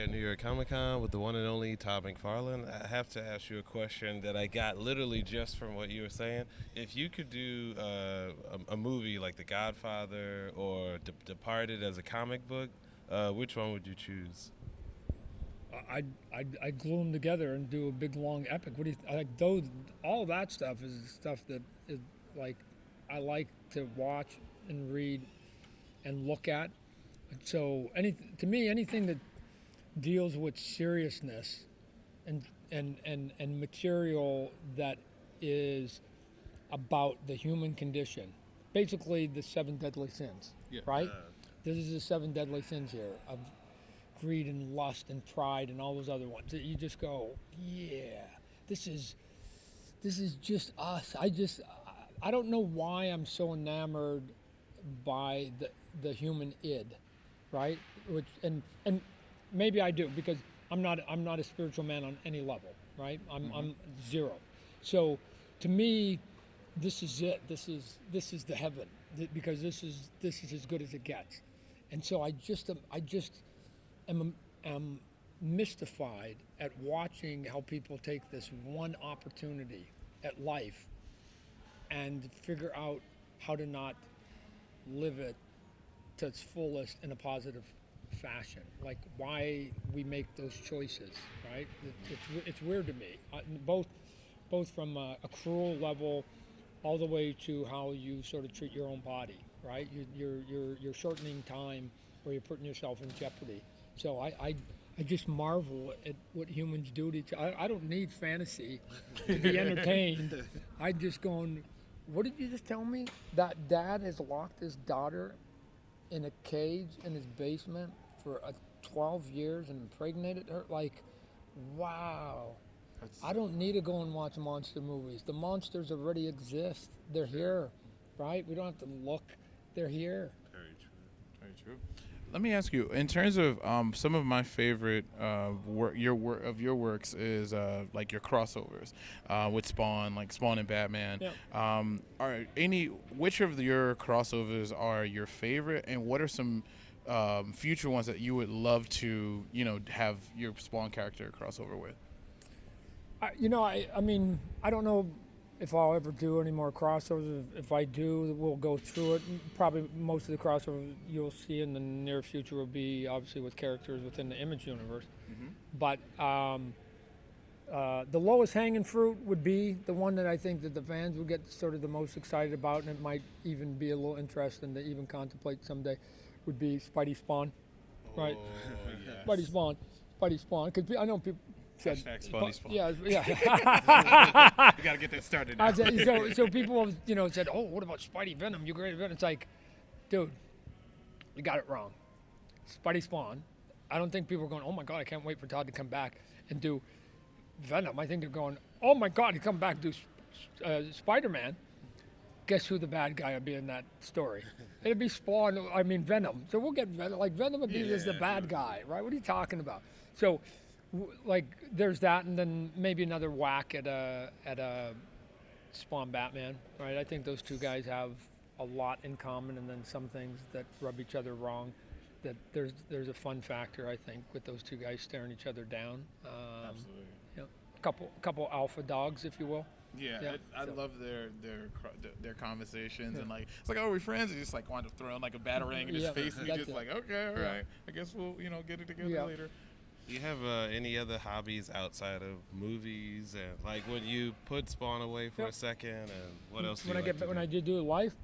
at New York Comic Con with the one and only Todd Mcfarlane. I have to ask you a question that I got literally just from what you were saying. If you could do a movie like The Godfather or Departed as a comic book, which one would you choose? I'd glue them together and do a big long epic. What do you like? Those all that stuff is stuff that is like I like to watch and read and look at. So to me, anything that deals with seriousness and material that is about the human condition, basically the seven deadly sins, right? This is the seven deadly sins here of greed and lust and pride and all those other ones that you just go, yeah, this is just us. I don't know why I'm so enamored by the human id, right? Which and maybe I do because I'm not a spiritual man on any level, right? I'm zero. So to me, this is it. This is the heaven because this is as good as it gets. And so I just am mystified at watching how people take this one opportunity at life and figure out how to not live it to its fullest in a positive fashion. Like why we make those choices, right? It's weird to me, both from a cruel level all the way to how you sort of treat your own body, right? You're shortening time where you're putting yourself in jeopardy. So I just marvel at what humans do to each other. I don't need fantasy to be entertained. I just going, what did you just tell me? That dad has locked his daughter in a cage in his basement for 12 years and impregnated her? Like, wow. I don't need to go and watch monster movies. The monsters already exist. They're here, right? We don't have to look. They're here. Very true. Very true. Let me ask you, in terms of some of my favorite your works is like your crossovers with Spawn, like Spawn and Batman. Yeah. Which of your crossovers are your favorite, and what are some future ones that you would love to have your Spawn character crossover with? I mean, I don't know if I'll ever do any more crossovers. If I do, we'll go through it. Probably most of the crossovers you'll see in the near future will be obviously with characters within the Image universe. Mm-hmm. But the lowest hanging fruit would be the one that I think that the fans will get sort of the most excited about, and it might even be a little interesting to even contemplate someday, would be Spidey Spawn. Right? Yes. Spidey Spawn. Because I know people said, Spawn. Yeah. You gotta get that started now. So people have, said, oh, what about Spidey Venom? You great Venom. It's like, dude, you got it wrong. Spidey Spawn. I don't think people are going, oh my God, I can't wait for Todd to come back and do Venom. I think they're going, oh my God, he come back and do Spider-Man. Guess who the bad guy would be in that story? It'd be Venom. So we'll get Venom. Like Venom would be as the bad guy, right? What are you talking about? So, like, there's that, and then maybe another whack at a Spawn Batman, right? I think those two guys have a lot in common, and then some things that rub each other wrong. That there's a fun factor, I think, with those two guys staring each other down. Absolutely. Couple alpha dogs, if you will. Yeah, I love their conversations and like it's like, oh, we're friends. And just like wanted to throw in like a batarang in his face, and he's just like, okay, all right, I guess we'll get it together later. Do you have any other hobbies outside of movies, and like when you put Spawn away for a second, and what else? When I did do life,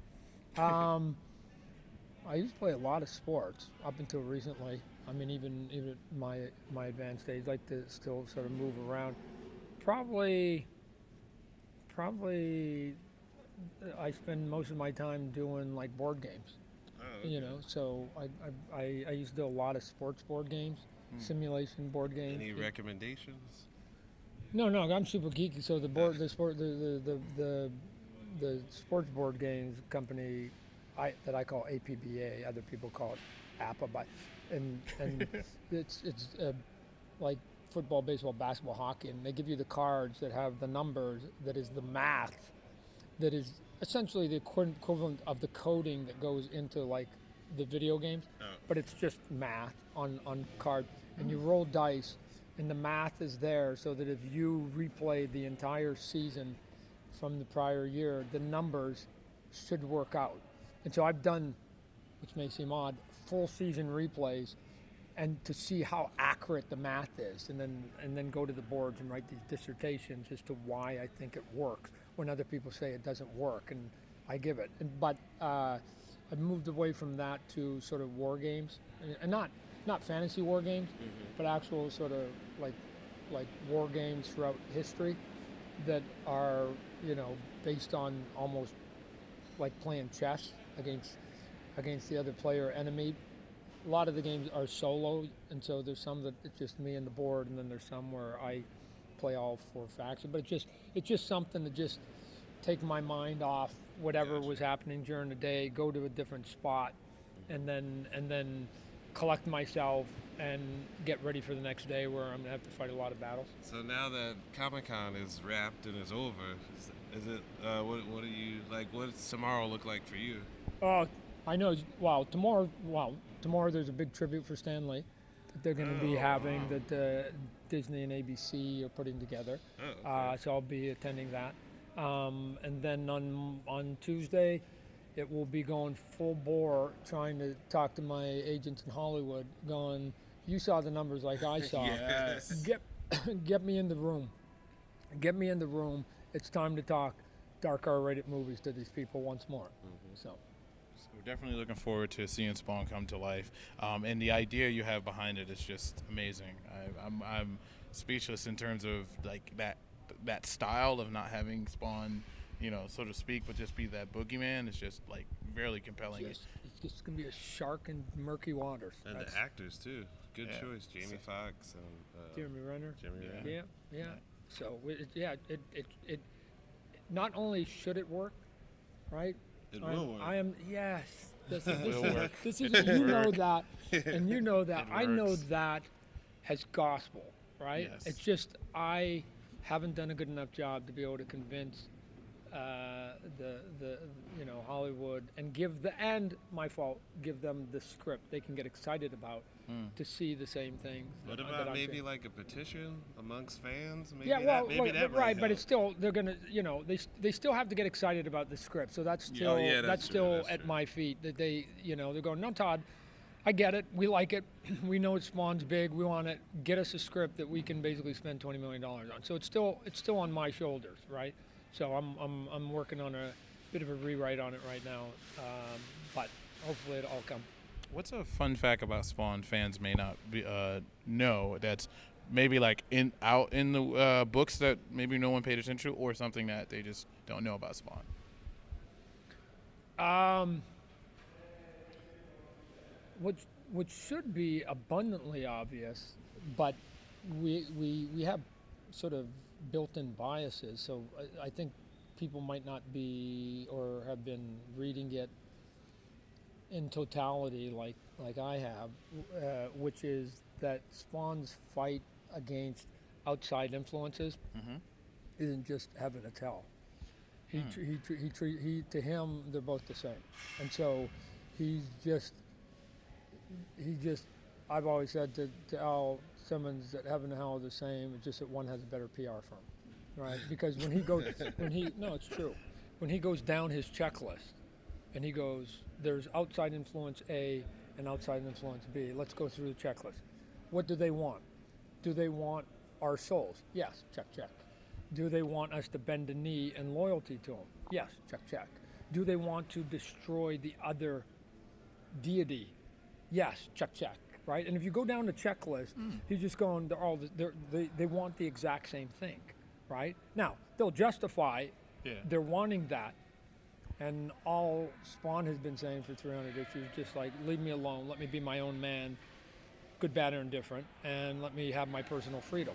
I used to play a lot of sports up until recently. I mean, even my advanced age, like to still sort of move around. Probably I spend most of my time doing like board games. Oh, okay. So I used to do a lot of sports board games, simulation board games. Any recommendations? No, I'm super geeky. So the sports board games company that I call APBA, other people call it APA, and it's like football, baseball, basketball, hockey, and they give you the cards that have the numbers, that is the math, that is essentially the equivalent of the coding that goes into like the video games, but it's just math on card. and you roll dice, and the math is there so that if you replay the entire season from the prior year, the numbers should work out. And so I've done, which may seem odd, full season replays, and to see how accurate the math is, and then go to the boards and write these dissertations as to why I think it works when other people say it doesn't work, and I give it. But I've moved away from that to sort of war games, and not fantasy war games, but actual sort of like war games throughout history that are, you know, based on almost like playing chess against the other player or enemy. A lot of the games are solo, and so there's some that it's just me and the board, and then there's some where I play all 4 factions. But it's just something to just take my mind off whatever was happening during the day, go to a different spot, and then collect myself and get ready for the next day where I'm gonna have to fight a lot of battles. So now that Comic-Con is wrapped and is over, is it what do you like? What does tomorrow look like for you? I know. Tomorrow there's a big tribute for Stan Lee that they're going to be having that Disney and ABC are putting together. So I'll be attending that. And then on Tuesday, it will be going full bore, trying to talk to my agents in Hollywood, going, you saw the numbers like I saw. Yes. Get me in the room. Get me in the room. It's time to talk dark R-rated movies to these people once more. So we're definitely looking forward to seeing Spawn come to life, and the idea you have behind it is just amazing. I'm speechless in terms of like that style of not having Spawn, you know, so to speak, but just be that boogeyman. It's just like very compelling. It's just gonna be a shark in murky waters. And the actors too. Good choice, Jamie Foxx and Jeremy Renner. Yeah. So it not only should it work, right? It will work. I am yes. This is It you will know work. that, and you know that. It I know works. that has gospel, right? Yes. It's just I haven't done a good enough job to be able to convince the you know, Hollywood and give them the script they can get excited about to see the same things. What that about I'm maybe seeing. like a petition amongst fans? Maybe Yeah, well, maybe that right, might but help. it's still they're gonna, you know, they still have to get excited about the script. So that's still that's true, still that's at true. my feet. That they, you know, they're going, no, Todd, I get it. We like it. We know it Spawn's big. We want it. Get us a script that we can basically spend $20 million on. So it's still on my shoulders, right? So I'm working on a bit of a rewrite on it right now, but hopefully it'll all come. What's a fun fact about Spawn fans may not know that's maybe like out in the books that maybe no one paid attention to, or something that they just don't know about Spawn? Which should be abundantly obvious, but we have sort of built-in biases. So I think people might not be or have been reading it in totality like I have, which is that Spawn's fight against outside influences isn't just heaven to tell. He to him they're both the same, and so he's just I've always said to Al Simmons that heaven and hell are the same. It's just that one has a better PR firm, right? Because when he goes no, it's true. When he goes down his checklist, and he goes, there's outside influence A and outside influence B. Let's go through the checklist. What do they want? Do they want our souls? Yes, check. Do they want us to bend the knee in loyalty to them? Yes, check. Do they want to destroy the other deity? Yes, check. Right? And if you go down the checklist, he's just going, they want the exact same thing, right? Now, they'll justify they're wanting that. And all Spawn has been saying for 300 issues, just like, leave me alone, let me be my own man, good, bad, or indifferent, and let me have my personal freedom.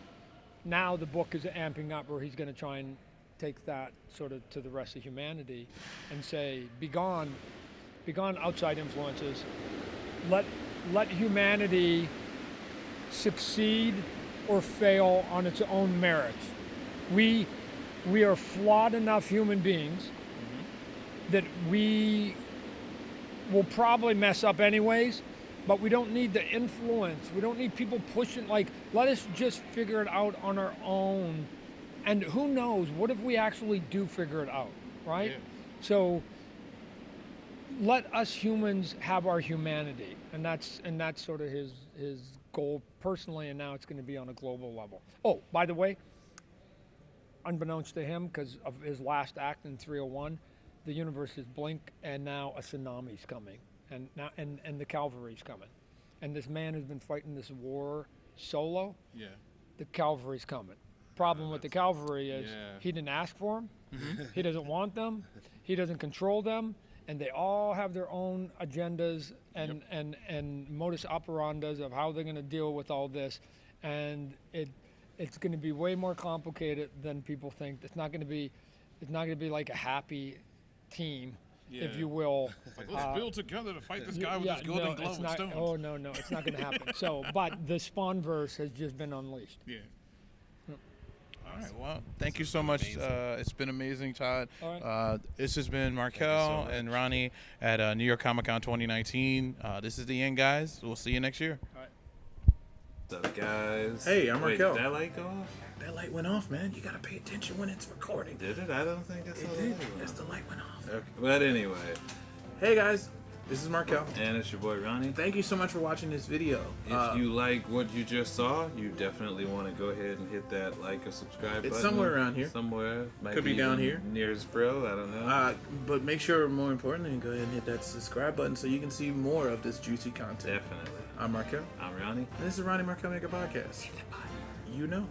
Now the book is amping up where he's going to try and take that sort of to the rest of humanity and say, be gone outside influences. Let humanity succeed or fail on its own merits. We are flawed enough human beings that we will probably mess up anyways, but we don't need the influence. We don't need people pushing. Like, let us just figure it out on our own. And who knows? What if we actually do figure it out, right? Yeah. So let us humans have our humanity, and that's sort of his goal personally. And now it's going to be on a global level. Oh, by the way, unbeknownst to him, because of his last act in 301, the universe is blink, and now a tsunami's coming, and now and the cavalry's coming, and this man has been fighting this war solo. Yeah. The cavalry's coming. Problem with the cavalry is Yeah. he didn't ask for them. He doesn't want them. He doesn't control them, and they all have their own agendas and modus operandas of how they're going to deal with all this, and it's going to be way more complicated than people think. It's not going to be like a happy team, if you will. Like, let's build together to fight this guy with his golden glove it's and not, stones. oh no, it's not going to happen. So, but the Spawnverse has just been unleashed. Yeah. All right. Well, thank you so much. It's been amazing, Todd. All right. This has been so Markell much. and Ronnie at New York Comic Con 2019. This is the end, guys. We'll see you next year. What's up, guys? Hey, I'm Wait, Markell. did that light go off? That light went off, man. You gotta pay attention when it's recording. Did it? I don't think I saw It the did. light go Yes, off. the light went off. Okay. But anyway, Hey guys, this is Markell. and it's your boy Ronnie. Thank you so much for watching this video. If you like what you just saw, you definitely want to go ahead and hit that like or subscribe button. It's somewhere around here. Somewhere. Might Could be down even here. Near his frill, I don't know. But make sure, more importantly, go ahead and hit that subscribe button so you can see more of this juicy content. Definitely. I'm Markell, I'm Ronnie. and this is Ronnie Markell Make a Podcast. You know.